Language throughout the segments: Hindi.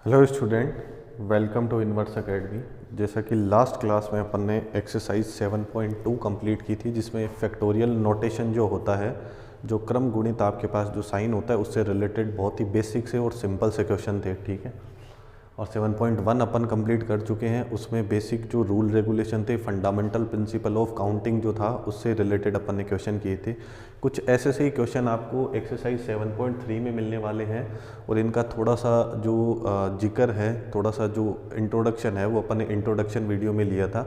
Hello student, welcome to Inverse Academy. जैसा कि लास्ट क्लास में अपन ने एक्सरसाइज 7.2 कंप्लीट की थी, जिसमें फैक्टोरियल नोटेशन जो होता है, जो क्रम गुणित आपके पास जो साइन होता है उससे रिलेटेड बहुत ही बेसिक से और सिंपल से क्वेश्चन थे। ठीक है, और 7.1 अपन कंप्लीट कर चुके हैं। उसमें बेसिक जो रूल रेगुलेशन थे, फंडामेंटल प्रिंसिपल ऑफ काउंटिंग जो था, उससे रिलेटेड अपन ने क्वेश्चन किए थे। कुछ ऐसे से ही क्वेश्चन आपको एक्सरसाइज 7.3 में मिलने वाले हैं, और इनका थोड़ा सा जो जिक्र है, थोड़ा सा जो इंट्रोडक्शन है, वो अपन ने इंट्रोडक्शन वीडियो में लिया था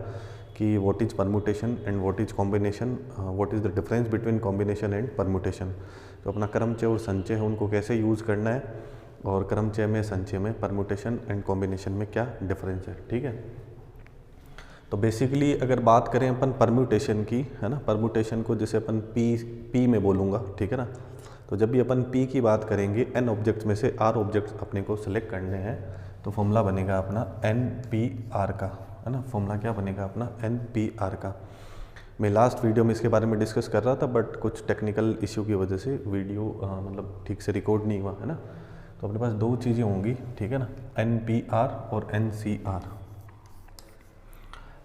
कि what is permutation and what is combination, what is the difference between combination and permutation. तो अपना क्रमचय और संचय है, उनको कैसे यूज़ करना है, और क्रमचय में संचय में परमुटेशन एंड कॉम्बिनेशन में क्या डिफरेंस है। ठीक है, तो बेसिकली अगर बात करें अपन परम्यूटेशन की, है ना, परम्यूटेशन को जैसे अपन पी में बोलूँगा, ठीक है ना। तो जब भी अपन पी की बात करेंगे, एन ऑब्जेक्ट्स में से आर ऑब्जेक्ट्स अपने को सिलेक्ट करने हैं, तो फॉर्मूला बनेगा अपना एन पी आर का, है ना। फॉर्मूला क्या बनेगा अपना एन पी आर का। मैं लास्ट वीडियो में इसके बारे में डिस्कस कर रहा था, बट कुछ टेक्निकल इश्यू की वजह से वीडियो मतलब ठीक से रिकॉर्ड नहीं हुआ, है ना। तो अपने पास दो चीज़ें होंगी, ठीक है ना, एन पी आर और एन सी आर।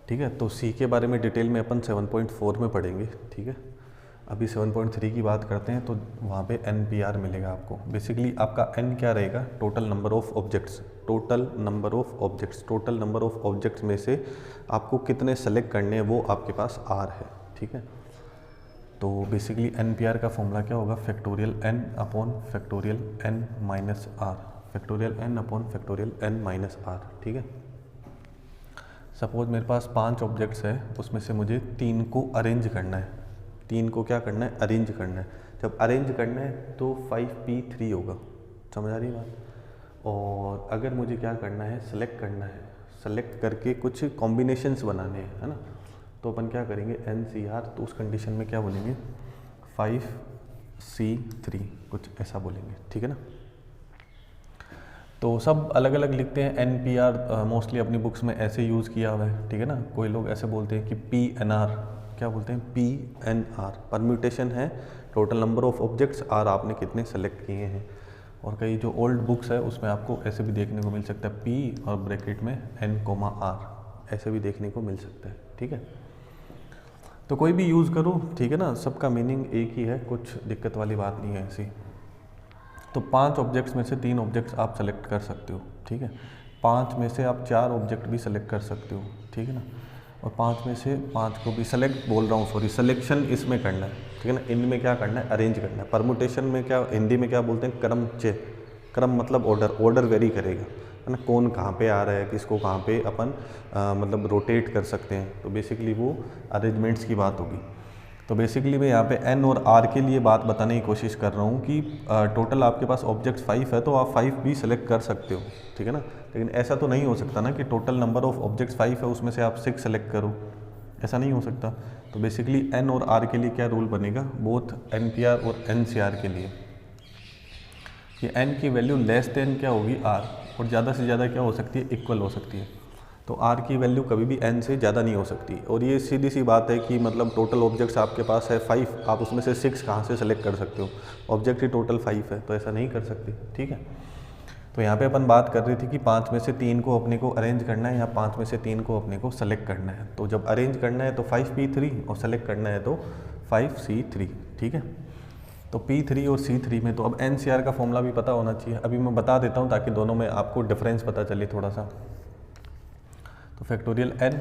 ठीक है, तो सी के बारे में डिटेल में अपन 7.4 में पढ़ेंगे। ठीक है, अभी 7.3 की बात करते हैं, तो वहाँ पे एन पी आर मिलेगा आपको। बेसिकली आपका एन क्या रहेगा, total number of objects. Total number of objects, total number of objects में से आपको कितने सेलेक्ट करने हैं, वो आपके पास आर है। ठीक है, तो बेसिकली एन पी आर का फॉर्मूला क्या होगा, factorial N upon factorial N minus R, factorial N upon factorial N minus R. ठीक है, सपोज मेरे पास 5 ऑब्जेक्ट्स है, उसमें से मुझे 3 को अरेंज करना है। 3 को क्या करना है, अरेंज करना है। जब अरेंज करना है तो 5p3 होगा, समझ आ रही बात। और अगर मुझे क्या करना है, सेलेक्ट करना है, सेलेक्ट करके कुछ कॉम्बिनेशंस बनाने हैं, है ना, तो अपन क्या करेंगे, एन सी आर। तो उस कंडीशन में क्या बोलेंगे, 5c3, कुछ ऐसा बोलेंगे। ठीक है ना, तो सब अलग अलग लिखते हैं। एन पी आर मोस्टली अपनी बुक्स में ऐसे यूज़ किया हुआ है। ठीक है ना, कोई लोग ऐसे बोलते हैं कि पी एन आर, क्या बोलते हैं, पी एन आर। परम्यूटेशन है total number of objects, R आपने कितने सेलेक्ट किए हैं। और कई जो ओल्ड बुक्स है उसमें आपको ऐसे भी देखने को मिल सकता है, पी और ब्रैकेट में एन कोमा आर, ऐसे भी देखने को मिल सकता है। ठीक है, तो कोई भी यूज़ करो, ठीक है ना, सबका मीनिंग एक ही है, कुछ दिक्कत वाली बात नहीं है ऐसी। तो 5 ऑब्जेक्ट्स में से 3 ऑब्जेक्ट्स आप सेलेक्ट कर सकते हो। ठीक है, 5 में से आप 4 ऑब्जेक्ट भी सेलेक्ट कर सकते हो। ठीक है ना, और 5 में से 5 को भी सेलेक्ट बोल रहा हूँ, सॉरी, सिलेक्शन इसमें करना है। ठीक है ना, इनमें क्या करना है, अरेंज करना है। परमुटेशन में क्या, हिंदी में क्या बोलते हैं, क्रमचय। क्रम मतलब ऑर्डर, ऑर्डर वेरी करेगा, है ना, कौन कहाँ पे आ रहा है, किसको कहाँ पे अपन मतलब रोटेट कर सकते हैं। तो बेसिकली वो अरेंजमेंट्स की बात होगी। तो बेसिकली मैं यहाँ पे एन और आर के लिए बात बताने की कोशिश कर रहा हूँ कि टोटल आपके पास ऑब्जेक्ट्स 5 है, तो आप 5 भी सेलेक्ट कर सकते हो। ठीक है ना, लेकिन ऐसा तो नहीं हो सकता ना कि टोटल नंबर ऑफ ऑब्जेक्ट्स 5 है, उसमें से आप 6 सेलेक्ट करो, ऐसा नहीं हो सकता। तो बेसिकली एन और आर के लिए क्या रूल बनेगा, बोथ एन पी आर और एन सी आर के लिए, कि एन की वैल्यू लेस देन क्या होगी, आर, और ज़्यादा से ज़्यादा क्या हो सकती है, इक्वल हो सकती है। तो आर की वैल्यू कभी भी एन से ज़्यादा नहीं हो सकती। और ये सीधी सी बात है कि मतलब टोटल ऑब्जेक्ट्स आपके पास है 5, आप उसमें से 6 कहाँ से सेलेक्ट कर सकते हो, ऑब्जेक्ट ही टोटल 5 है, तो ऐसा नहीं कर सकते। ठीक है, तो यहाँ पे अपन बात कर रही थी कि 5 में से 3 को अपने को अरेंज करना है, या 5 में से 3 को अपने को सेलेक्ट करना है। तो जब अरेंज करना है तो 5p3, और सेलेक्ट करना है तो 5c3। ठीक है, तो P3 और C3 में तो अब NCR का फॉर्मूला भी पता होना चाहिए। अभी मैं बता देता हूँ ताकि दोनों में आपको डिफरेंस पता चले थोड़ा सा। तो factorial n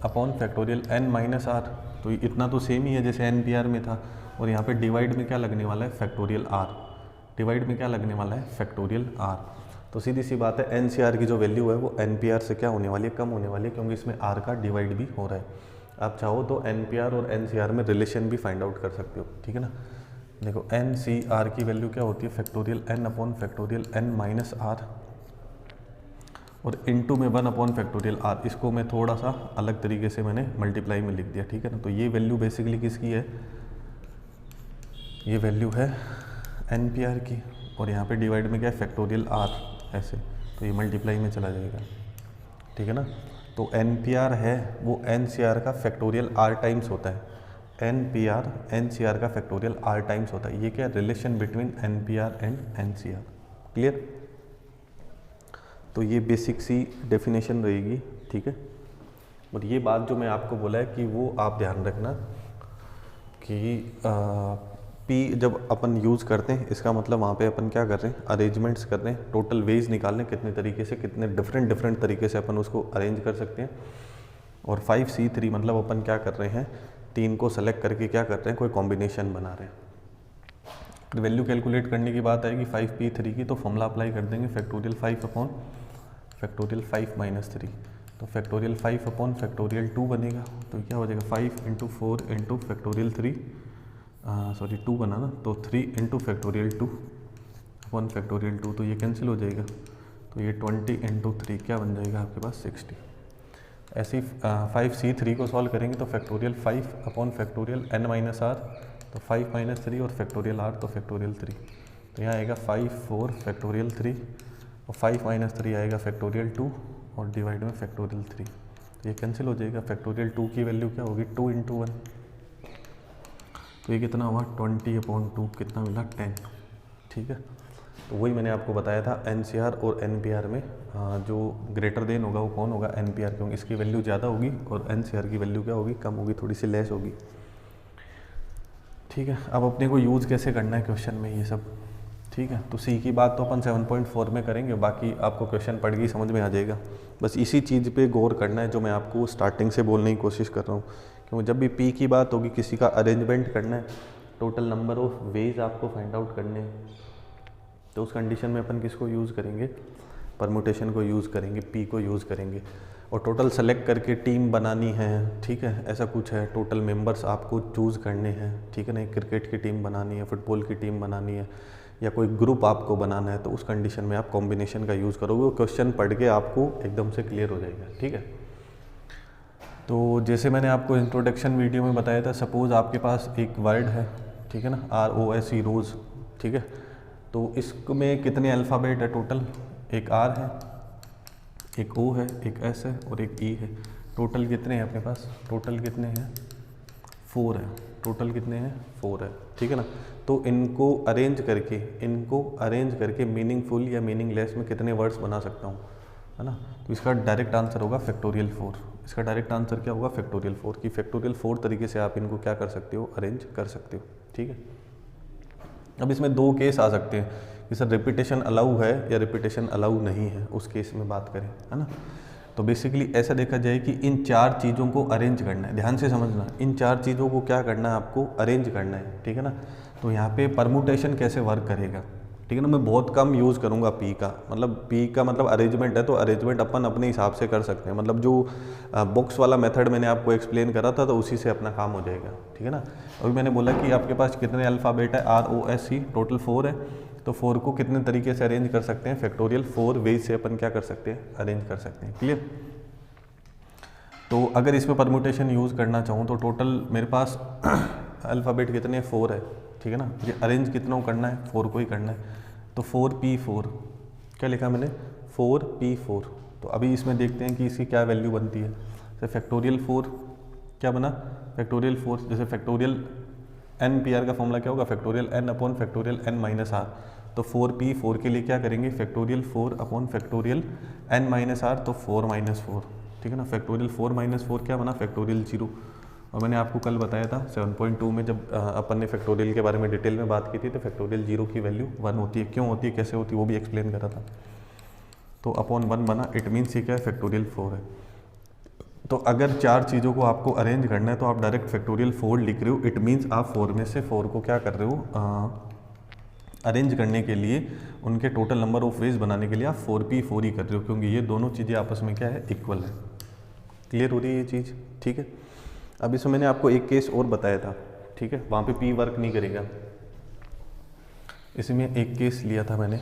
upon factorial n minus R, तो इतना तो सेम ही है जैसे NPR में था। और यहाँ पे डिवाइड में क्या लगने वाला है, फैक्टोरियल r। डिवाइड में क्या लगने वाला है, फैक्टोरियल r। तो सीधी सी बात है, NCR की जो वैल्यू है वो NPR से क्या होने वाली है, कम होने वाली है, क्योंकि इसमें r का डिवाइड भी हो रहा है। आप चाहो तो NPR और NCR में रिलेशन भी फाइंड आउट कर सकते हो। ठीक है ना, देखो NCR की वैल्यू क्या होती है, factorial n upon factorial n minus R, और इनटू में 1 अपॉन फैक्टोरियल आर। इसको मैं थोड़ा सा अलग तरीके से मैंने मल्टीप्लाई में लिख दिया। ठीक है ना, तो ये वैल्यू बेसिकली किसकी है, ये वैल्यू है NPR की, और यहाँ पे डिवाइड में क्या है, फैक्टोरियल आर, ऐसे, तो ये मल्टीप्लाई में चला जाएगा। ठीक है ना, तो NPR है वो NCR का फैक्टोरियल आर टाइम्स होता है। NPR NCR का फैक्टोरियल आर टाइम्स होता है। ये क्या, relation between NPR and NCR। Clear. तो ये बेसिक सी डेफिनेशन रहेगी, ठीक है। और ये बात जो मैं आपको बोला है कि वो आप ध्यान रखना कि पी जब अपन यूज़ करते हैं इसका मतलब वहाँ पे अपन क्या कर रहे हैं, अरेंजमेंट्स कर रहे हैं, टोटल वेज निकाल रहे हैं कितने तरीके से, कितने डिफरेंट तरीके से अपन उसको अरेंज कर सकते हैं। और 5C3 मतलब अपन क्या कर रहे हैं, 3 को सेलेक्ट करके क्या कर रहे हैं, कोई कॉम्बिनेशन बना रहे हैं। वैल्यू कैलकुलेट करने की बात आएगी 5P3 की, तो फॉर्मूला अप्लाई कर देंगे फैक्टोरियल 5 अपॉन फैक्टोरियल 5 माइनस 3, तो फैक्टोरियल 5 अपॉन फैक्टोरियल 2 बनेगा। तो क्या हो जाएगा 5 इंटू 4 इंटू फैक्टोरियल 3, सॉरी 2 बना ना, तो 3 इंटू फैक्टोरियल 2 अपॉन फैक्टोरियल 2, तो ये कैंसिल हो जाएगा। तो ये 20 इंटू 3 क्या बन जाएगा आपके पास 60। ऐसे ही 5C3 को सॉल्व करेंगे तो factorial 5 upon factorial n minus R, तो 5 माइनस 3 और फैक्टोरियल r, तो फैक्टोरियल 3, तो यहाँ आएगा 5 4 फैक्टोरियल 3 और 5 माइनस 3 आएगा फैक्टोरियल 2 और डिवाइड में फैक्टोरियल 3, तो ये कैंसिल हो जाएगा। फैक्टोरियल 2 की वैल्यू क्या होगी 2 इंटू 1, तो ये कितना हुआ 20/2, कितना मिला 10, ठीक है। तो वही मैंने आपको बताया था NCR और NPR में जो ग्रेटर देन होगा वो कौन होगा, NPR, क्योंकि इसकी वैल्यू ज़्यादा होगी और NCR की वैल्यू क्या होगी, कम होगी, थोड़ी सी लेस होगी, ठीक है। अब अपने को यूज़ कैसे करना है क्वेश्चन में ये सब, ठीक है। तो C की बात तो अपन 7.4 में करेंगे, बाकी आपको क्वेश्चन पढ़ के समझ में आ जाएगा। बस इसी चीज़ पे गौर करना है जो मैं आपको स्टार्टिंग से बोलने की कोशिश कर रहा हूँ, क्योंकि जब भी P की बात होगी किसी का अरेंजमेंट करना है, टोटल नंबर ऑफ वेज आपको फाइंड आउट करने हैं, तो उस कंडीशन में अपन किसको यूज़ करेंगे, परमुटेशन को यूज़ करेंगे, P को यूज़ करेंगे। और टोटल सेलेक्ट करके टीम बनानी है, ठीक है, ऐसा कुछ है, टोटल मेंबर्स आपको चूज़ करने हैं, ठीक है ना। क्रिकेट की टीम बनानी है, फुटबॉल की टीम बनानी है, या कोई ग्रुप आपको बनाना है, तो उस कंडीशन में आप कॉम्बिनेशन का यूज़ करोगे। वो क्वेश्चन पढ़ के आपको एकदम से क्लियर हो जाएगा, ठीक है। तो जैसे मैंने आपको इंट्रोडक्शन वीडियो में बताया था, सपोज़ आपके पास एक वर्ड है, ठीक है ना, ROSE रोज़, ठीक है। तो इसमें कितने अल्फ़ाबेट है टोटल, एक R है, एक O है, एक S है और एक E है। टोटल कितने हैं अपने पास, टोटल कितने हैं 4 है, टोटल कितने हैं 4 है, ठीक है ना। तो इनको अरेंज करके मीनिंगफुल या मीनिंगलेस में कितने वर्ड्स बना सकता हूँ, है ना। तो इसका डायरेक्ट आंसर होगा फैक्टोरियल 4। इसका डायरेक्ट आंसर क्या होगा, फैक्टोरियल 4 की फैक्टोरियल 4 तरीके से आप इनको क्या कर सकते हो, अरेंज कर सकते हो, ठीक है। अब इसमें 2 केस आ सकते हैं कि सर रिपीटेशन अलाउ है या रिपीटेशन अलाउ नहीं है, उस केस में बात करें, है ना। तो बेसिकली ऐसा देखा जाए कि इन 4 चीज़ों को अरेंज करना है, ध्यान से समझना, इन 4 चीज़ों को क्या करना है, आपको अरेंज करना है, ठीक है ना। तो यहाँ पे परमुटेशन कैसे वर्क करेगा, ठीक है ना। मैं बहुत कम यूज़ करूँगा P का, मतलब P का मतलब अरेंजमेंट है, तो अरेंजमेंट अपन अपने हिसाब से कर सकते हैं, मतलब जो बॉक्स वाला मेथड मैंने आपको एक्सप्लेन करा था, तो उसी से अपना काम हो जाएगा, ठीक है ना। अभी मैंने बोला कि आपके पास कितने अल्फ़ाबेट है, ROSE टोटल 4 है, तो 4 को कितने तरीके से अरेंज कर सकते हैं, फैक्टोरियल 4 वेज से अपन क्या कर सकते हैं, अरेंज कर सकते हैं, क्लियर। तो अगर इसमें परमुटेशन यूज़ करना चाहूँ तो टोटल मेरे पास अल्फ़ाबेट कितने 4 है, ठीक है ना। ये अरेंज कितनों करना है, 4 को ही करना है, तो 4P4 क्या लिखा मैंने, 4P4। तो अभी इसमें देखते हैं कि इसकी क्या वैल्यू बनती है। जैसे फैक्टोरियल 4 क्या बना, फैक्टोरियल 4, जैसे फैक्टोरियल NPR का फॉर्मूला क्या होगा, factorial n upon factorial n minus R. तो 4P4 के लिए क्या करेंगे, factorial 4 upon factorial n minus R, तो 4 माइनस 4, ठीक है ना। फैक्टोरियल 4 माइनस 4 क्या बना, फैक्टोरियल 0। और मैंने आपको कल बताया था 7.2 में जब अपन ने फैक्टोरियल के बारे में डिटेल में बात की थी, तो फैक्टोरियल 0 की वैल्यू 1 होती है, क्यों होती है, कैसे होती है, वो भी एक्सप्लेन करा था। तो अपॉन 1 बना, इट मीन्स ये क्या है, फैक्टोरियल 4 है। तो अगर 4 चीज़ों को आपको अरेंज करना है तो आप डायरेक्ट फैक्टोरियल 4 लिख रहे हो, इट मीन्स आप 4 में से 4 को क्या कर रहे हो, अरेंज करने के लिए, उनके टोटल नंबर ऑफ वेज बनाने के लिए आप 4P4 ही कर रहे हो, क्योंकि ये दोनों चीज़ें आपस में क्या है, इक्वल है। क्लियर हो रही है ये चीज़, ठीक है। अब इसमें मैंने आपको एक केस और बताया था, ठीक है, वहाँ पे P वर्क नहीं करेगा, इसमें एक केस लिया था मैंने,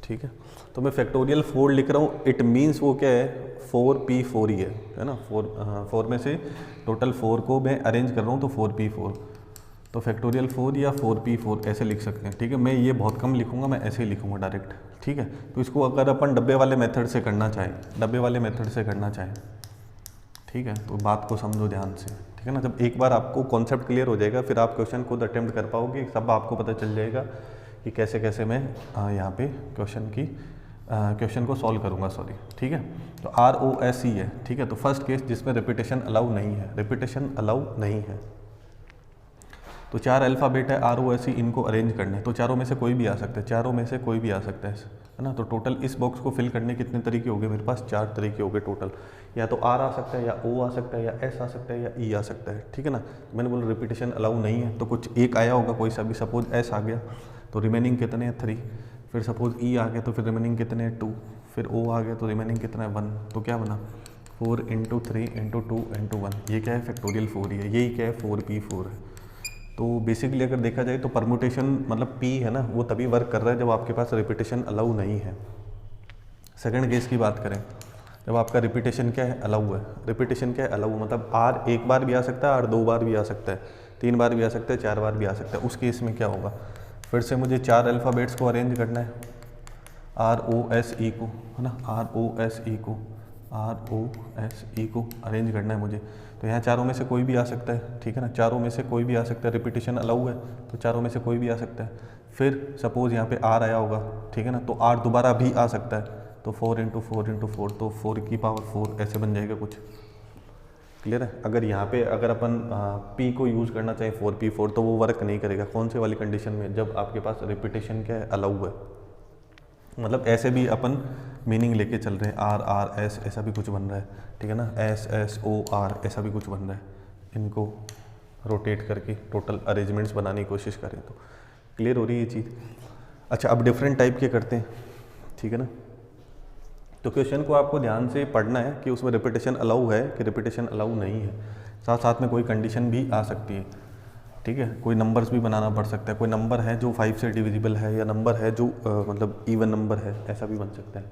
ठीक है। तो मैं फैक्टोरियल 4 लिख रहा हूँ, इट मीन्स वो क्या है, 4P4 ही है ना। 4 में से टोटल 4 को मैं अरेंज कर रहा हूँ, तो 4P4, तो फैक्टोरियल 4 या 4P4 ऐसे लिख सकते हैं, ठीक है। मैं ये बहुत कम लिखूंगा, मैं ऐसे ही लिखूंगा डायरेक्ट, ठीक है। तो इसको अगर अपन डब्बे वाले मेथड से करना चाहें, ठीक है, तो बात को समझो ध्यान से, ठीक है ना। जब एक बार आपको कॉन्सेप्ट क्लियर हो जाएगा, फिर आप क्वेश्चन खुद अटेम्प्ट कर पाओगे, सब आपको पता चल जाएगा कि कैसे कैसे मैं यहाँ पे क्वेश्चन की क्वेश्चन को सॉल्व करूँगा, सॉरी, ठीक है। तो ROSE है, ठीक है। तो फर्स्ट केस जिसमें रिपीटेशन अलाउ नहीं है, रिपीटेशन अलाउ नहीं है। तो 4 अल्फ़ाबेट है ROSE, इनको अरेंज करने, तो चारों में से कोई भी आ सकता है, चारों में से कोई भी आ सकता है ना। तो टोटल इस बॉक्स को फिल करने कितने तरीके हो गए मेरे पास? 4 तरीके हो गए टोटल। या तो R आ सकता है, या O आ सकता है, या S आ सकता है, या E आ सकता है, ठीक है ना। मैंने बोला रिपीटेशन अलाउ नहीं है, तो कुछ एक आया होगा कोई सा भी, सपोज S आ गया तो रिमेनिंग कितने हैं? 3। फिर सपोज E आ गया तो फिर रिमेनिंग कितने हैं? 2। फिर O आ गया तो रिमेनिंग कितना है? 1। तो क्या बना? 4 × 3 × 2 × 1। ये क्या है? फैक्टोरियल 4 ही है। यही क्या है? 4p4 है। तो बेसिकली अगर देखा जाए तो परमुटेशन मतलब p है ना, वो तभी वर्क कर रहा है जब आपके पास रिपीटेशन अलाउ नहीं है। सेकंड केस की बात करें, जब आपका रिपीटेशन क्या है? अलाउ है। रिपीटेशन क्या है? अलाउ, मतलब R एक बार भी आ सकता है, R 2 बार भी आ सकता है, 3 बार भी आ सकता है, 4 बार भी आ सकता है। उस केस में क्या होगा? फिर से मुझे 4 अल्फ़ाबेट्स को अरेंज करना है, ROSE को, है ना, ROSE को अरेंज करना है मुझे। तो यहाँ चारों में से कोई भी आ सकता है, ठीक है ना, चारों में से कोई भी आ सकता है। रिपीटेशन अलाउ है तो चारों में से कोई भी आ सकता है। फिर सपोज यहाँ पे R आया होगा, ठीक है ना, तो R दोबारा भी आ सकता है, तो 4 × 4 × 4, तो 4 ऐसे बन जाएगा कुछ। क्लियर है? अगर यहाँ पे अगर अपन P को यूज़ करना चाहें 4p4, तो वो वर्क नहीं करेगा। कौन से वाली कंडीशन में? जब आपके पास रिपीटेशन क्या है? अलाउ है। मतलब ऐसे भी अपन मीनिंग लेके चल रहे हैं, RRS ऐसा भी कुछ बन रहा है, ठीक है ना, SSOR ऐसा भी कुछ बन रहा है। इनको रोटेट करके टोटल अरेंजमेंट्स बनाने की कोशिश करें तो क्लियर हो रही है ये चीज़। अच्छा, अब डिफरेंट टाइप के करते हैं, ठीक है ना। तो क्वेश्चन को आपको ध्यान से पढ़ना है कि उसमें रिपीटेशन अलाउ है कि रिपीटेशन अलाउ नहीं है। साथ साथ में कोई कंडीशन भी आ सकती है, ठीक है। कोई नंबर्स भी बनाना पड़ सकता है, कोई नंबर है जो 5 से डिविजिबल है, या नंबर है जो मतलब इवन नंबर है, ऐसा भी बन सकता है।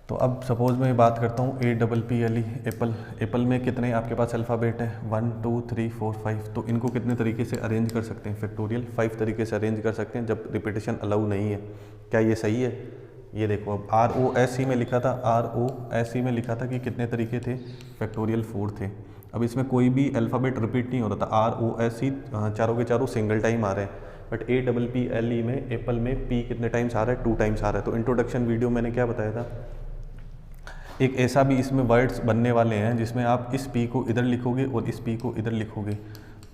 तो अब सपोज मैं बात करता हूँ APPLE, एप्पल। एप्पल में कितने आपके पास अल्फ़ाबेट है? 1 2 3 4 5। तो इनको कितने तरीके से अरेंज कर सकते हैं? फैक्टोरियल 5 तरीके से अरेंज कर सकते हैं जब रिपीटेशन अलाउ नहीं है। क्या ये सही है? ये देखो, अब ROSE में लिखा था, ROSE में लिखा था कि कितने तरीके थे? फैक्टोरियल 4 थे। अब इसमें कोई भी अल्फ़ाबेट रिपीट नहीं हो रहा था, ROSE चारों के चारों सिंगल टाइम आ रहे हैं। बट APPLE में एप्पल में P कितने टाइम्स आ रहा है? 2 टाइम्स आ रहा है। तो इंट्रोडक्शन वीडियो मैंने क्या बताया था, एक ऐसा भी इसमें वर्ड्स बनने वाले हैं जिसमें आप इस P को इधर लिखोगे और इस P को इधर लिखोगे,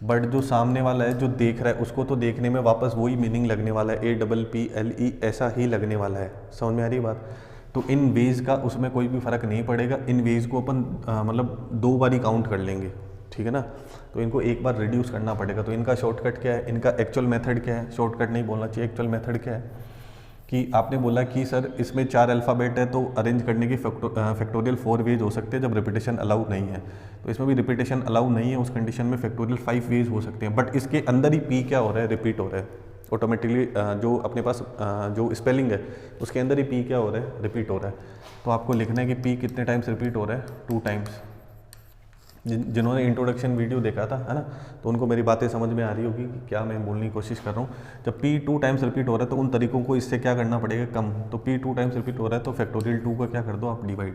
बट जो सामने वाला है जो देख रहा है उसको तो देखने में वापस वही मीनिंग लगने वाला है, APPLE ऐसा ही लगने वाला है। समझ में आ रही बात? तो इन वेज का उसमें कोई भी फ़र्क नहीं पड़ेगा। इन वेज को अपन मतलब 2 बार ही काउंट कर लेंगे, ठीक है ना। तो इनको एक बार रिड्यूस करना पड़ेगा। तो इनका शॉर्टकट क्या है? इनका एक्चुअल मेथड क्या है? शॉर्टकट नहीं बोलना चाहिए, एक्चुअल मेथड क्या है कि आपने बोला कि सर इसमें 4 अल्फ़ाबेट है तो अरेंज करने की फैक्टोरियल 4 वेज हो सकते हैं जब रिपीटेशन अलाउ नहीं है। तो इसमें भी रिपीटेशन अलाउ नहीं है, उस कंडीशन में फैक्टोरियल 5 वेज हो सकते हैं। बट इसके अंदर ही P क्या हो रहा है? रिपीट हो रहा है ऑटोमेटिकली। जो अपने पास जो स्पेलिंग है उसके अंदर ही P क्या हो रहा है? रिपीट हो रहा है। तो आपको लिखना है कि P कितने टाइम्स रिपीट हो रहा है? 2 टाइम्स। जिन्होंने इंट्रोडक्शन वीडियो देखा था, है ना, तो उनको मेरी बातें समझ में आ रही होगी कि क्या मैं बोलने की कोशिश कर रहा हूँ। जब P 2 टाइम्स रिपीट हो रहा है तो उन तरीकों को इससे क्या करना पड़ेगा? कम। तो P 2 टाइम्स रिपीट हो रहा है तो फैक्टोरियल 2 का क्या कर दो आप? डिवाइड।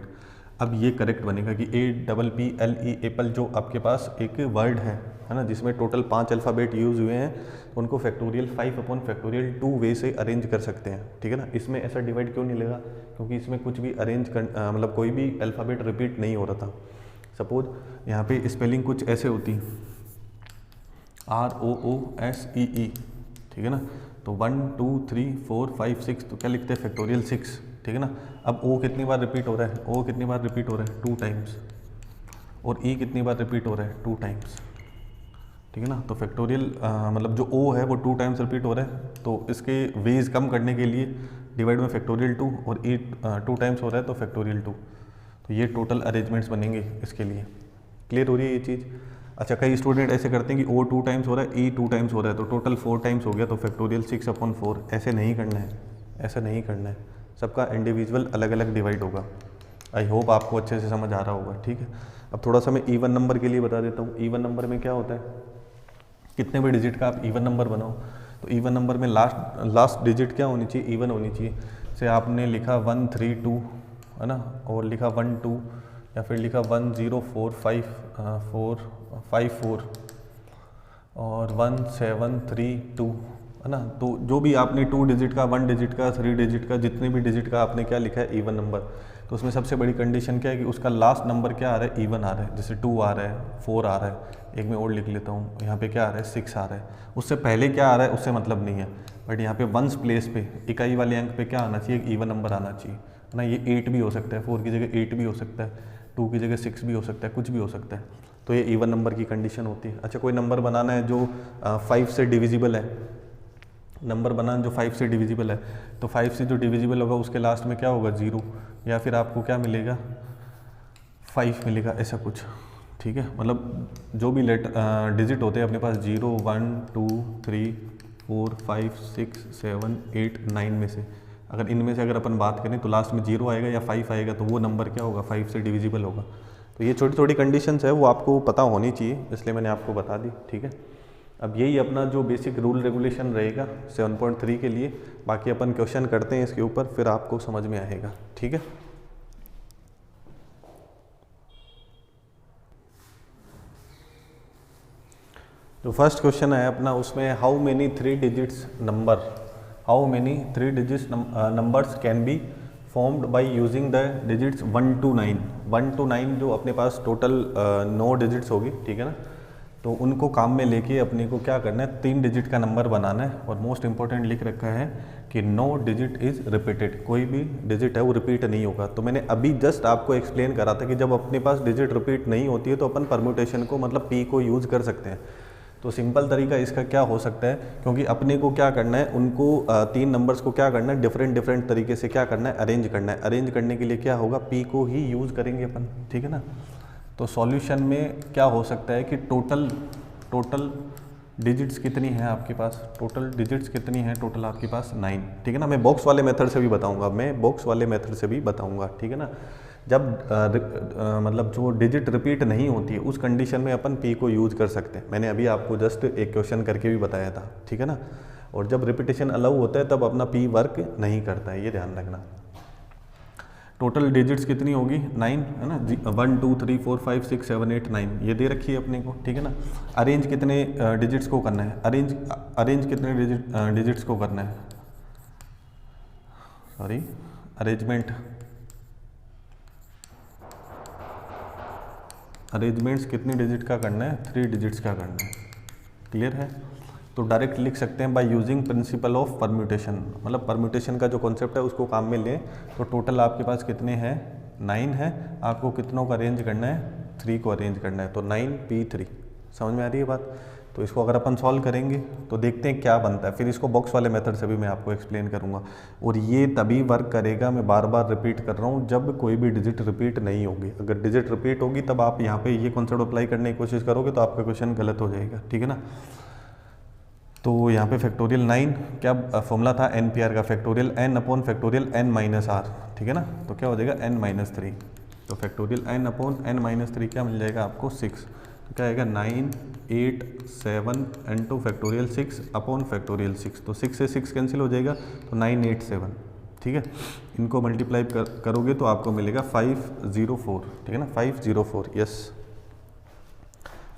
अब ये करेक्ट बनेगा कि APPLE एप्पल जो आपके पास एक वर्ड है ना, जिसमें टोटल 5 अल्फ़ाबेट यूज़ हुए हैं, तो उनको फैक्टोरियल 5/2 वे से अरेंज कर सकते हैं, ठीक है ना। इसमें ऐसा डिवाइड क्यों नहीं लगा? क्योंकि इसमें कुछ भी अरेंज कर मतलब कोई भी अल्फ़ाबेट रिपीट नहीं हो रहा था। सपोज यहाँ पे स्पेलिंग कुछ ऐसे होती ROOSEE, ठीक है ना। तो 1 2 3 4 5 6, तो क्या लिखते हैं? फैक्टोरियल 6, ठीक है ना। अब O कितनी बार रिपीट हो रहा है? O कितनी बार रिपीट हो रहा है? 2 टाइम्स। और E कितनी बार रिपीट हो रहा है? 2 टाइम्स, ठीक है ना। तो फैक्टोरियल मतलब जो O है वो 2 टाइम्स रिपीट हो रहा है, तो इसके वेज कम करने के लिए डिवाइड में फैक्टोरियल 2, और E 2 टाइम्स हो रहा है तो फैक्टोरियल 2। तो ये टोटल अरेंजमेंट्स बनेंगे इसके लिए। क्लियर हो रही है ये चीज़? अच्छा, कई स्टूडेंट ऐसे करते हैं कि O 2 टाइम्स हो रहा है, E 2 टाइम्स हो रहा है, तो टोटल 4 टाइम्स हो गया, तो फैक्टोरियल 6/4। ऐसे नहीं करना है, ऐसा नहीं करना है। सबका इंडिविजुअल अलग अलग डिवाइड होगा। आई होप आपको अच्छे से समझ आ रहा होगा, ठीक है। अब थोड़ा सा मैं ईवन नंबर के लिए बता देता हूँ। ईवन नंबर में क्या होता है? कितने भी डिजिट का आप ईवन नंबर बनाओ, तो ईवन नंबर में लास्ट डिजिट क्या होनी चाहिए? ईवन होनी चाहिए। से आपने लिखा 1 3 2, है ना, और लिखा 1 2, या फिर लिखा 1 0 4 5 4 5 4, और 1 7 3 2, है ना। तो जो भी आपने 2 डिजिट का, 1 डिजिट का, 3 डिजिट का, जितने भी डिजिट का आपने क्या लिखा है इवन नंबर, तो उसमें सबसे बड़ी कंडीशन क्या है कि उसका लास्ट नंबर क्या आ रहा है, इवन आ रहा है। जैसे 2 आ रहा है, 4 आ रहा है, एक में और लिख लेता हूँ, यहाँ पे क्या आ रहा है 6 आ रहा है। उससे पहले क्या आ रहा है उससे मतलब नहीं है, बट यहाँ पे वंस प्लेस पे इकाई वाले अंक पे क्या आना चाहिए, इवन नंबर आना चाहिए, है ना। ये 8 भी हो सकता है, 4 की जगह 8 भी हो सकता है, 2 की जगह 6 भी हो सकता है, कुछ भी हो सकता है। तो ये इवन नंबर की कंडीशन होती है। अच्छा, कोई नंबर बनाना है जो 5 से डिविजिबल है, नंबर बनाना जो 5 से डिविजिबल है, तो 5 से जो डिविजिबल होगा उसके लास्ट में क्या होगा 0, या फिर आपको क्या मिलेगा 5 मिलेगा, ऐसा कुछ, ठीक है। मतलब जो भी डिजिट होते हैं अपने पास 0, 1, 2, 3, 4, 5, 6, 7, 8, 9 में से, अगर इनमें से अगर अपन बात करें तो लास्ट में 0 आएगा या 5 आएगा, तो वो नंबर क्या होगा 5 से डिविजिबल होगा। तो ये छोटी छोटी कंडीशंस है, वो आपको पता होनी चाहिए, इसलिए मैंने आपको बता दी, ठीक है। अब यही अपना जो बेसिक रूल रेगुलेशन रहेगा 7.3 के लिए, बाकी अपन क्वेश्चन करते हैं इसके ऊपर, फिर आपको समझ में आएगा, ठीक है। जो फर्स्ट क्वेश्चन है अपना, उसमें how many 3 digits numbers can be formed by using the digits 1 to 9। 1 to 9 जो अपने पास टोटल 9 डिजिट्स होगी, ठीक है ना। तो उनको काम में लेके अपने को क्या करना है, 3 डिजिट का नंबर बनाना है। और मोस्ट इंपॉर्टेंट लिख रखा है कि नो डिजिट इज रिपीटेड, कोई भी डिजिट है वो रिपीट नहीं होगा। तो मैंने अभी जस्ट आपको एक्सप्लेन करा था कि जब अपने पास डिजिट रिपीट नहीं होती है तो अपन परम्यूटेशन को, मतलब पी को यूज़ कर सकते हैं। तो सिंपल तरीका इसका क्या हो सकता है, क्योंकि अपने को क्या करना है, उनको 3 नंबर्स को क्या करना है, डिफरेंट तरीके से क्या करना है, अरेंज करना है। अरेंज करने के लिए क्या होगा, पी को ही यूज़ करेंगे अपन, ठीक है ना। तो सॉल्यूशन में क्या हो सकता है कि टोटल डिजिट्स कितनी है आपके पास, टोटल डिजिट्स कितनी है, टोटल आपके पास 9, ठीक है ना। मैं बॉक्स वाले मेथड से भी बताऊंगा, ठीक है ना। जब मतलब जो डिजिट रिपीट नहीं होती है उस कंडीशन में अपन पी को यूज़ कर सकते हैं। मैंने अभी आपको जस्ट एक क्वेश्चन करके भी बताया था, ठीक है ना। और जब रिपीटेशन अलाउ होता है तब अपना पी वर्क नहीं करता है, ये ध्यान रखना। टोटल डिजिट्स कितनी होगी 9, है ना। 1 2 3 4 5 6 7 8 9 ये दे रखी है अपने को, ठीक है ना। अरेंज कितने डिजिट्स को करना है, अरेंज कितने डिजिट्स को करना है, सॉरी अरेंजमेंट्स कितनी डिजिट का करना है, 3 डिजिट्स का करना है, क्लियर है। तो डायरेक्ट लिख सकते हैं by using principle of permutation, मतलब परम्यूटेशन का जो कॉन्सेप्ट है उसको काम में लें। तो टोटल आपके पास कितने हैं 9 है, आपको कितनों को अरेंज करना है, 3 को अरेंज करना है। तो 9p3, समझ में आ रही है बात। तो इसको अगर अपन सॉल्व करेंगे तो देखते हैं क्या बनता है, फिर इसको बॉक्स वाले मेथड से भी मैं आपको एक्सप्लेन करूंगा। और ये तभी वर्क करेगा, मैं बार बार रिपीट कर रहा हूँ, जब कोई भी डिजिट रिपीट नहीं होगी। अगर डिजिट रिपीट होगी तब आप यहाँ पे ये कॉन्सेप्ट अप्लाई करने की कोशिश करोगे तो आपका क्वेश्चन गलत हो जाएगा, ठीक है ना। तो यहाँ पे फैक्टोरियल 9 क्या फॉर्मूला था, NPR का factorial n upon factorial n-r, ठीक है ना। तो क्या हो जाएगा n-3, तो फैक्टोरियल n अपॉन n-3 क्या मिल जाएगा आपको 6। तो क्या आएगा 9 8 7 n2 फैक्टोरियल 6 अपॉन फैक्टोरियल 6। तो 6 से 6 कैंसिल हो जाएगा, तो 9 8 7, ठीक है। इनको मल्टीप्लाई करोगे तो आपको मिलेगा 504, ठीक है ना, 504, यस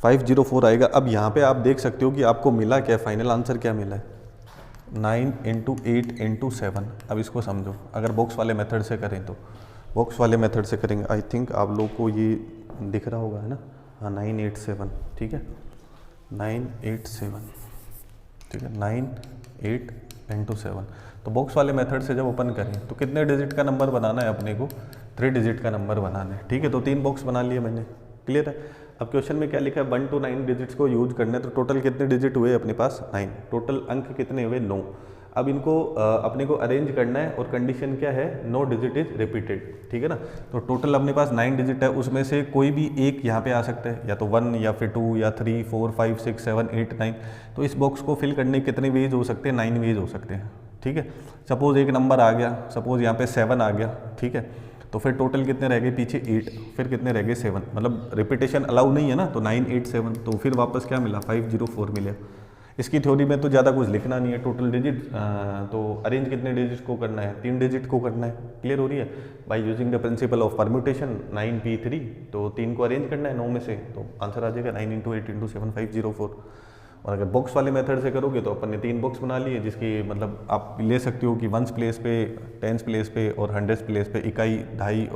504 आएगा। अब यहाँ पे आप देख सकते हो कि आपको मिला क्या, फाइनल आंसर क्या मिला है, 9 × 8 × 7। अब इसको समझो, अगर बॉक्स वाले मेथड से करें तो बॉक्स वाले मेथड से करेंगे, आई थिंक आप लोग को ये दिख रहा होगा, है ना। हाँ 987, ठीक है 987, ठीक है 9 8 × 7। तो बॉक्स वाले मेथड से जब ओपन करें तो कितने डिजिट का नंबर बनाना है अपने को, 3 डिजिट का नंबर बनाना है, ठीक है। तो 3 बॉक्स बना लिए मैंने, क्लियर है। अब क्वेश्चन में क्या लिखा है, 1 to 9 डिजिट्स को यूज करना है। तो टोटल कितने डिजिट हुए अपने पास 9, टोटल अंक कितने हुए 9। अब इनको अपने को अरेंज करना है और कंडीशन क्या है, नो डिजिट इज रिपीटेड, ठीक है ना। तो टोटल अपने पास 9 डिजिट है, उसमें से कोई भी एक यहाँ पे आ सकता है, या तो 1 या फिर 2 या 3 4 5 6 7 8 9। तो इस बॉक्स को फिल करने के कितने वेज हो सकते हैं, 9 वेज हो सकते हैं, ठीक है। सपोज एक नंबर आ गया, सपोज यहाँ पे 7 आ गया, ठीक है। तो फिर टोटल कितने रह गए पीछे 8, फिर कितने रह गए 7, मतलब रिपीटेशन अलाउ नहीं है ना। तो 9 8 7, तो फिर वापस क्या मिला 504 मिले। इसकी थ्योरी में तो ज़्यादा कुछ लिखना नहीं है, टोटल डिजिट तो अरेंज कितने डिजिट को करना है, 3 डिजिट को करना है, क्लियर हो रही है। By using the principle of permutation 9p3, तो 3 को अरेंज करना है 9 में से, तो आंसर आ जाएगा 9 × 8 × 7 504। और अगर बॉक्स वाले मेथड से करोगे तो अपन ने 3 बॉक्स बना लिए, जिसकी मतलब आप ले सकते हो कि 1s प्लेस पे, 10s प्लेस पे और 100s प्लेस पे इकाई, दहाई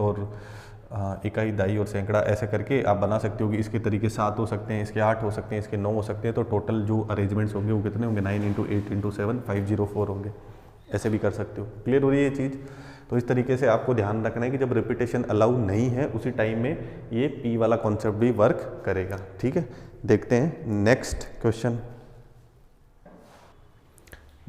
और सैकड़ा ऐसे करके आप बना सकते हो कि इसके तरीके 7 हो सकते हैं, इसके 8 हो सकते हैं, इसके 9 हो सकते हैं। तो टोटल जो अरेंजमेंट्स होंगे वो कितने होंगे, 9 × 8 × 7 504 होंगे। ऐसे भी कर सकते हो। क्लियर हो रही है ये चीज़? तो इस तरीके से आपको ध्यान रखना है कि जब रिपीटेशन अलाउ नहीं है उसी टाइम में ये P वाला कॉन्सेप्ट भी वर्क करेगा। ठीक है, देखते हैं नेक्स्ट क्वेश्चन।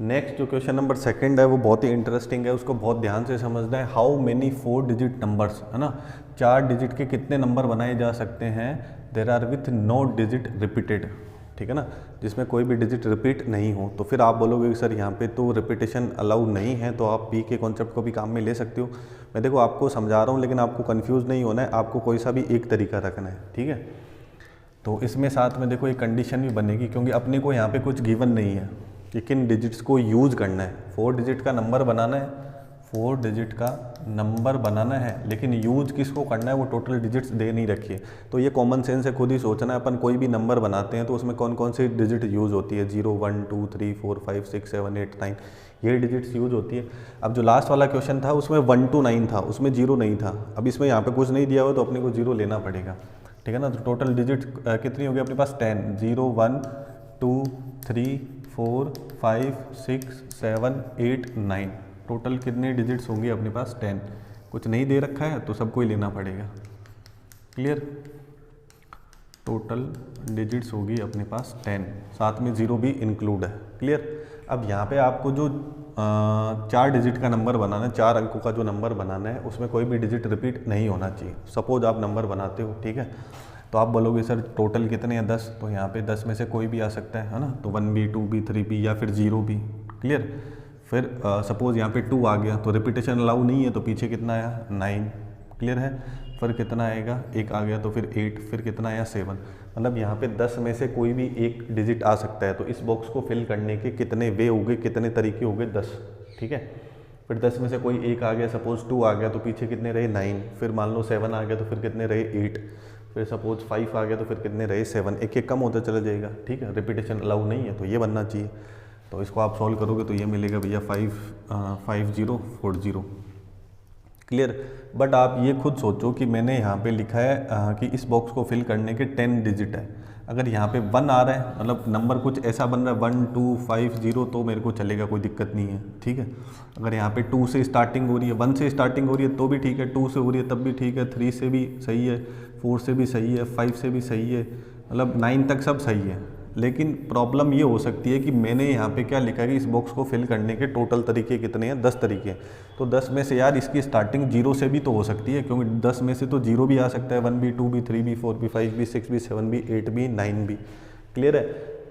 नेक्स्ट जो क्वेश्चन नंबर 2 है वो बहुत ही इंटरेस्टिंग है, उसको बहुत ध्यान से समझना है। हाउ मेनी 4 डिजिट नंबर्स, है ना, 4 डिजिट के कितने नंबर बनाए जा सकते हैं, there are with no digit repeated, ठीक है ना, जिसमें कोई भी डिजिट रिपीट नहीं हो। तो फिर आप बोलोगे कि सर यहाँ पे तो रिपीटेशन अलाउ नहीं है, तो आप P के कॉन्सेप्ट को भी काम में ले सकते हो। मैं देखो आपको समझा रहा हूँ, लेकिन आपको कंफ्यूज नहीं होना है, आपको कोई सा भी एक तरीका रखना है। ठीक है, तो इसमें साथ में देखो एक कंडीशन भी बनेगी, क्योंकि अपने को यहाँ पे कुछ गिवन नहीं है कि किन डिजिट्स को यूज़ करना है। 4 डिजिट का नंबर बनाना है, 4 डिजिट का नंबर बनाना है, लेकिन यूज़ किसको करना है वो टोटल डिजिट्स दे नहीं रखी है। तो ये कॉमन सेंस है, खुद ही सोचना है। अपन कोई भी नंबर बनाते हैं तो उसमें कौन कौन सी डिजिट यूज़ होती है, 0 1 2 3 4 5 6 7 8 9, ये डिजिट्स यूज़ होती है। अब जो लास्ट वाला क्वेश्चन था उसमें 1 to 9 था, उसमें 0 नहीं था। अब इसमें यहाँ पे कुछ नहीं दिया हुआ तो अपने को 0 लेना पड़ेगा। ठीक है ना, तो टोटल डिजिट कितनी होगी अपने पास, 10, 0 1 2 3 4 5 6 7 8 9, टोटल कितने डिजिट्स होंगे अपने पास, 10। कुछ नहीं दे रखा है तो सबको ही लेना पड़ेगा। क्लियर, टोटल डिजिट्स होगी अपने पास 10, साथ में 0 भी इंक्लूड है। क्लियर, अब यहाँ पे आपको जो 4 डिजिट का नंबर बनाना है, 4 अंकों का जो नंबर बनाना है, उसमें कोई भी डिजिट रिपीट नहीं होना चाहिए। सपोज आप नंबर बनाते हो, ठीक है, तो आप बोलोगे सर टोटल कितने हैं, 10, तो यहाँ पे 10 में से कोई भी आ सकता है ना, तो 1 भी 2 भी 3 भी या फिर 0 भी। क्लियर, फिर सपोज यहाँ पे 2 आ गया तो रिपीटेशन अलाउ नहीं है, तो पीछे कितना आया, 9। क्लियर है, फिर कितना आएगा, 1 आ गया तो फिर 8, फिर कितना आया, 7। मतलब यहाँ पे 10 में से कोई भी एक डिजिट आ सकता है। तो इस बॉक्स को फिल करने के कितने वे हो गए, कितने तरीके हो गए, 10। ठीक है, फिर 10 में से कोई एक आ गया, सपोज 2 आ गया तो पीछे कितने रहे, 9। फिर मान लो 7 आ गया तो फिर कितने रहे, 8। फिर सपोज 5 आ गया तो फिर कितने रहे, 7। एक एक कम होता चला जाएगा। ठीक है, रिपीटेशन अलाउ नहीं है तो ये बनना चाहिए। तो इसको आप सॉल्व करोगे तो ये मिलेगा भैया 5040। क्लियर, बट आप ये खुद सोचो कि मैंने यहाँ पे लिखा है कि इस बॉक्स को फिल करने के 10 डिजिट है। अगर यहाँ पे 1 आ रहा है, मतलब नंबर कुछ ऐसा बन रहा है 1 2 5 0, तो मेरे को चलेगा, कोई दिक्कत नहीं है। ठीक है, अगर यहाँ पे 2 से स्टार्टिंग हो रही है, 1 से स्टार्टिंग हो रही है तो भी ठीक है, 2 से हो रही है तब भी ठीक है, 3 से भी सही है, 4 से भी सही है, 5 से भी सही है, मतलब 9 तक सब सही है। लेकिन प्रॉब्लम ये हो सकती है कि मैंने यहाँ पे क्या लिखा है कि इस बॉक्स को फिल करने के टोटल तरीके कितने हैं, 10 तरीके हैं। तो 10 में से यार इसकी स्टार्टिंग 0 से भी तो हो सकती है, क्योंकि 10 में से तो 0 भी आ सकता है, 1 भी 2 भी 3 भी 4 भी 5 भी 6 भी 7 भी 8 भी 9 भी। क्लियर है,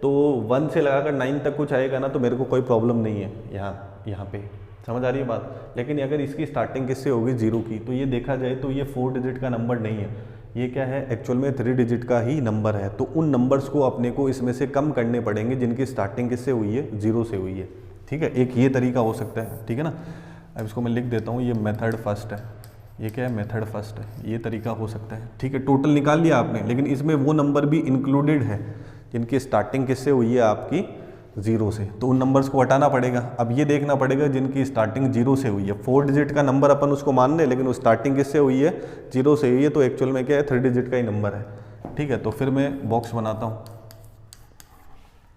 तो 1 से लगाकर 9 तक कुछ आएगा ना तो मेरे को कोई प्रॉब्लम नहीं है यहाँ पे, समझ आ रही है बात। लेकिन अगर इसकी स्टार्टिंग किससे होगी, 0 की, तो ये देखा जाए तो ये 4 डिजिट का नंबर नहीं है, ये क्या है, एक्चुअल में 3 डिजिट का ही नंबर है। तो उन नंबर्स को अपने को इसमें से कम करने पड़ेंगे जिनकी स्टार्टिंग किससे हुई है, 0 से हुई है। ठीक है, एक ये तरीका हो सकता है। ठीक है ना, अब इसको मैं लिख देता हूँ, ये मेथड फर्स्ट है, ये क्या है, मेथड फर्स्ट है, ये तरीका हो सकता है। ठीक है, टोटल निकाल लिया आपने, लेकिन इसमें वो नंबर भी इंक्लूडेड है जिनकी स्टार्टिंग किससे हुई है, आपकी 0 से, तो उन नंबर्स को हटाना पड़ेगा। अब ये देखना पड़ेगा जिनकी स्टार्टिंग 0 से हुई है। 4 डिजिट का नंबर अपन उसको मान लें, लेकिन वो स्टार्टिंग किससे हुई है, 0 से हुई है, तो एक्चुअल में क्या है, 3 डिजिट का ही नंबर है। ठीक है, तो फिर मैं बॉक्स बनाता हूँ।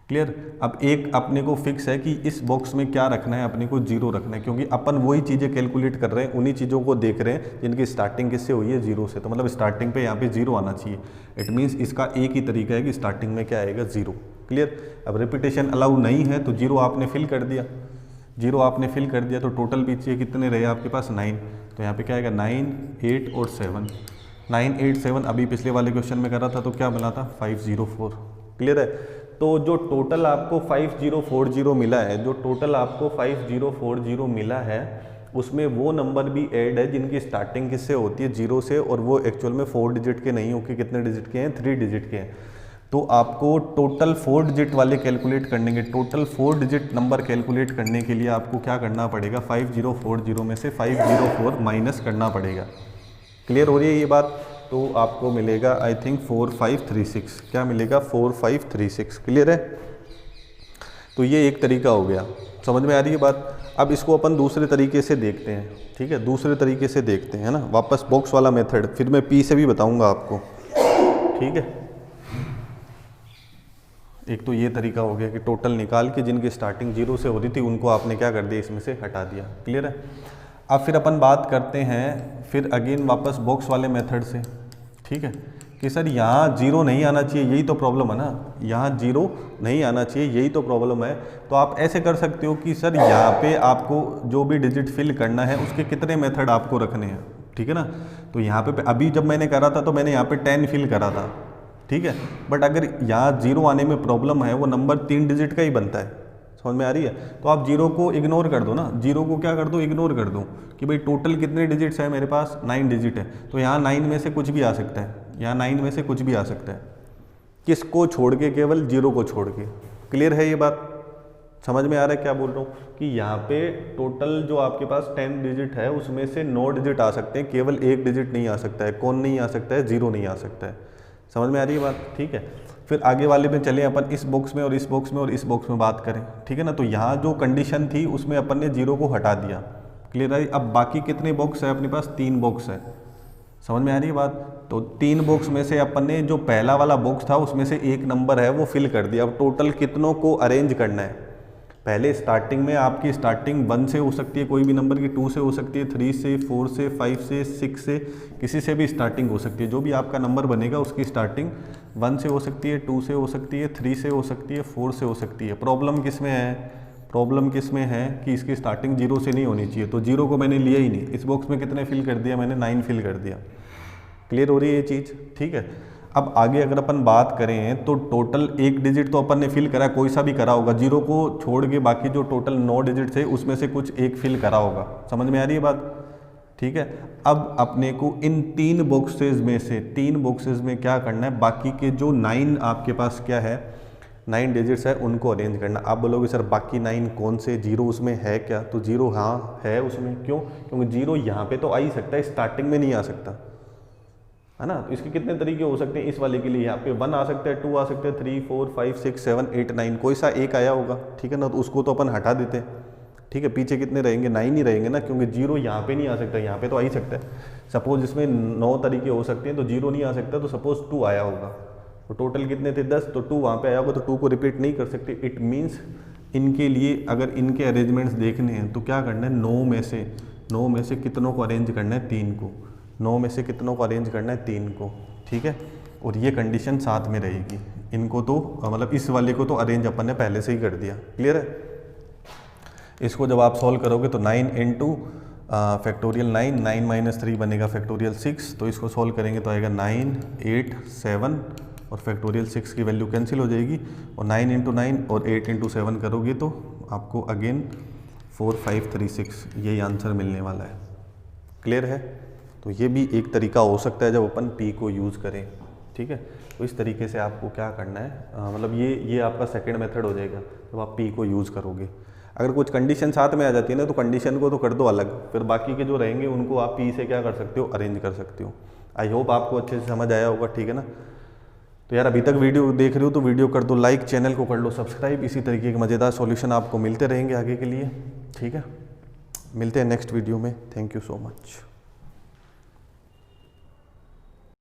क्लियर, अब एक अपने को फिक्स है कि इस बॉक्स में क्या रखना है, अपने को 0 रखना है, क्योंकि अपन वही चीज़ें कैलकुलेट कर रहे हैं, उन्हीं चीज़ों को देख रहे हैं जिनकी स्टार्टिंग किससे हुई है, 0 से। तो मतलब स्टार्टिंग पे यहाँ पे 0 आना चाहिए। इट मीन्स इसका एक ही तरीका है कि स्टार्टिंग में क्या आएगा, 0। क्लियर, अब रिपीटेशन अलाउ नहीं है तो 0 आपने फिल कर दिया, 0 आपने फिल कर दिया, तो टोटल पीछे कितने रहे आपके पास, 9। तो यहाँ पे क्या आएगा, 9 8 और 7, 9 8 7। अभी पिछले वाले क्वेश्चन में करा था तो क्या बना था, 504। क्लियर है, तो जो टोटल आपको 5040 मिला है, जो टोटल आपको 5040 मिला है, उसमें वो नंबर भी ऐड है जिनकी स्टार्टिंग किससे होती है, 0 से, और वो एक्चुअल में 4 डिजिट के नहीं हो कि कितने डिजिट के हैं, 3 डिजिट के हैं। तो आपको टोटल 4 डिजिट वाले कैलकुलेट करने के, टोटल 4 डिजिट नंबर कैलकुलेट करने के लिए आपको क्या करना पड़ेगा, 5040 में से 504 माइनस करना पड़ेगा। क्लियर हो रही है ये बात, तो आपको मिलेगा आई थिंक 4536। क्या मिलेगा, 4536। क्लियर है, तो ये एक तरीका हो गया, समझ में आ रही है बात। अब इसको अपन दूसरे तरीके से देखते हैं, ठीक है, दूसरे तरीके से देखते हैं, है ना। वापस बॉक्स वाला मेथड, फिर मैं पी से भी बताऊंगा आपको, ठीक है। एक तो ये तरीका हो गया कि टोटल निकाल के जिनकी स्टार्टिंग 0 से हो रही थी उनको आपने क्या कर दिया, इसमें से हटा दिया। क्लियर है। अब फिर अपन बात करते हैं फिर अगेन वापस बॉक्स वाले मेथड से, ठीक है, कि सर यहाँ 0 नहीं आना चाहिए, यही तो प्रॉब्लम है ना, यहाँ 0 नहीं आना चाहिए, यही तो प्रॉब्लम है। तो आप ऐसे कर सकते हो कि सर यहाँ पे आपको जो भी डिजिट फिल करना है उसके कितने मेथड आपको रखने हैं, ठीक है ना। तो यहाँ पे अभी जब मैंने करा था तो मैंने यहाँ पे 10 फिल करा था, ठीक है। बट अगर यहाँ 0 आने में प्रॉब्लम है, वो नंबर 3 डिजिट का ही बनता है, समझ में आ रही है। तो आप 0 को इग्नोर कर दो ना, 0 को क्या कर दो, इग्नोर कर दो कि भाई टोटल कितने डिजिट्स है मेरे पास, 9 डिजिट है। तो यहाँ 9 में से कुछ भी आ सकता है, यहाँ 9 में से कुछ भी आ सकता है, किसको छोड़ के, केवल 0 को छोड़ के। क्लियर है ये बात, समझ में आ रहा है क्या बोल रहा हूँ, कि यहाँ पे टोटल जो आपके पास 10 डिजिट है उसमें से 9 डिजिट आ सकते हैं, केवल 1 डिजिट नहीं आ सकता है। कौन नहीं आ सकता है, 0 नहीं आ सकता है। समझ में आ रही है बात, ठीक है। फिर आगे वाले में चले अपन, इस बॉक्स में और इस बॉक्स में और इस बॉक्स में बात करें, ठीक है ना। तो यहाँ जो कंडीशन थी उसमें अपन ने 0 को हटा दिया। क्लियर है। अब बाकी कितने बॉक्स है अपने पास, 3 बॉक्स है, समझ में आ रही है बात। तो 3 बॉक्स में से अपन ने जो पहला वाला बॉक्स था उसमें से एक नंबर है वो फिल कर दिया। अब टोटल कितनों को अरेंज करना है, पहले स्टार्टिंग में आपकी स्टार्टिंग 1 से हो सकती है, कोई भी नंबर की 2 से हो सकती है, 3 से, 4 से, 5 से, 6 से, किसी से भी स्टार्टिंग हो सकती है। जो भी आपका नंबर बनेगा उसकी स्टार्टिंग 1 से हो सकती है, 2 से हो सकती है, 3 से हो सकती है, 4 से हो सकती है। प्रॉब्लम किस में है, प्रॉब्लम किस में है कि इसकी स्टार्टिंग 0 से नहीं होनी चाहिए। तो 0 को मैंने लिया ही नहीं। इस बॉक्स में कितने फिल कर दिया मैंने, 9 फिल कर दिया। क्लियर हो रही है ये चीज़, ठीक है। अब आगे अगर अपन बात करें तो टोटल 1 डिजिट तो अपन ने फिल करा, कोई सा भी करा होगा, 0 को छोड़ के बाकी जो टोटल 9 डिजिट थे उसमें से कुछ एक फिल करा होगा। समझ में आ रही है बात, ठीक है। अब अपने को इन 3 बॉक्सेस में से 3 बॉक्सेस में क्या करना है, बाकी के जो 9 आपके पास क्या है, 9 डिजिट्स है उनको अरेंज करना। आप बोलोगे सर बाकी 9 कौन से, 0 उसमें है क्या, तो 0 हाँ है उसमें। क्यों, क्योंकि 0 यहाँ पे तो आ ही सकता है, स्टार्टिंग में नहीं आ सकता है ना। तो इसके कितने तरीके हो सकते हैं, इस वाले के लिए यहाँ पे 1 आ सकता है, 2 आ सकते हैं, 3, 4, 5, 6, 7, 8, 9, कोई सा एक आया होगा, ठीक है ना। तो उसको तो अपन हटा देते हैं, ठीक है। पीछे कितने रहेंगे, 9 ही रहेंगे ना, क्योंकि 0 यहाँ पे नहीं आ सकता, यहाँ पे तो आ ही सकता है। सपोज इसमें 9 तरीके हो सकते हैं, तो 0 नहीं आ सकता, तो सपोज 2 आया होगा। तो टोटल कितने थे, 10, तो 2 वहाँ पे आया होगा, तो 2 को रिपीट नहीं कर सकते। इट मीन्स इनके लिए अगर इनके अरेंजमेंट्स देखने हैं तो क्या करना है, 9 में से कितनों को अरेंज करना है, 3 को। 9 में से कितनों को अरेंज करना है, 3 को, ठीक है। और ये कंडीशन साथ में रहेगी। इनको तो मतलब इस वाले को तो अरेंज अपन ने पहले से ही कर दिया। क्लियर है। इसको जब आप सॉल्व करोगे तो 9 इंटू फैक्टोरियल 9 माइनस 3 बनेगा फैक्टोरियल 6। तो इसको सॉल्व करेंगे तो आएगा 9, 8, 7 और फैक्टोरियल 6 की वैल्यू कैंसिल हो जाएगी। और 9 इंटू 9 और 8 इंटू 7 करोगे तो आपको अगेन 4536 यही आंसर मिलने वाला है। क्लियर है। तो ये भी एक तरीका हो सकता है जब अपन पी को यूज़ करें, ठीक है। तो इस तरीके से आपको क्या करना है, मतलब ये आपका सेकंड मेथड हो जाएगा जब आप पी को यूज़ करोगे। अगर कुछ कंडीशन साथ में आ जाती है ना तो कंडीशन को तो कर दो अलग, फिर बाकी के जो रहेंगे उनको आप पी से क्या कर सकते हो, अरेंज कर सकते हो। आई होप आपको अच्छे से समझ आया होगा, ठीक है ना। तो यार अभी तक वीडियो देख रहे हो तो वीडियो कर दो लाइक, चैनल को कर लो सब्सक्राइब। इसी तरीके के मज़ेदार सॉल्यूशन आपको मिलते रहेंगे आगे के लिए, ठीक है। मिलते हैं नेक्स्ट वीडियो में। Thank you so much.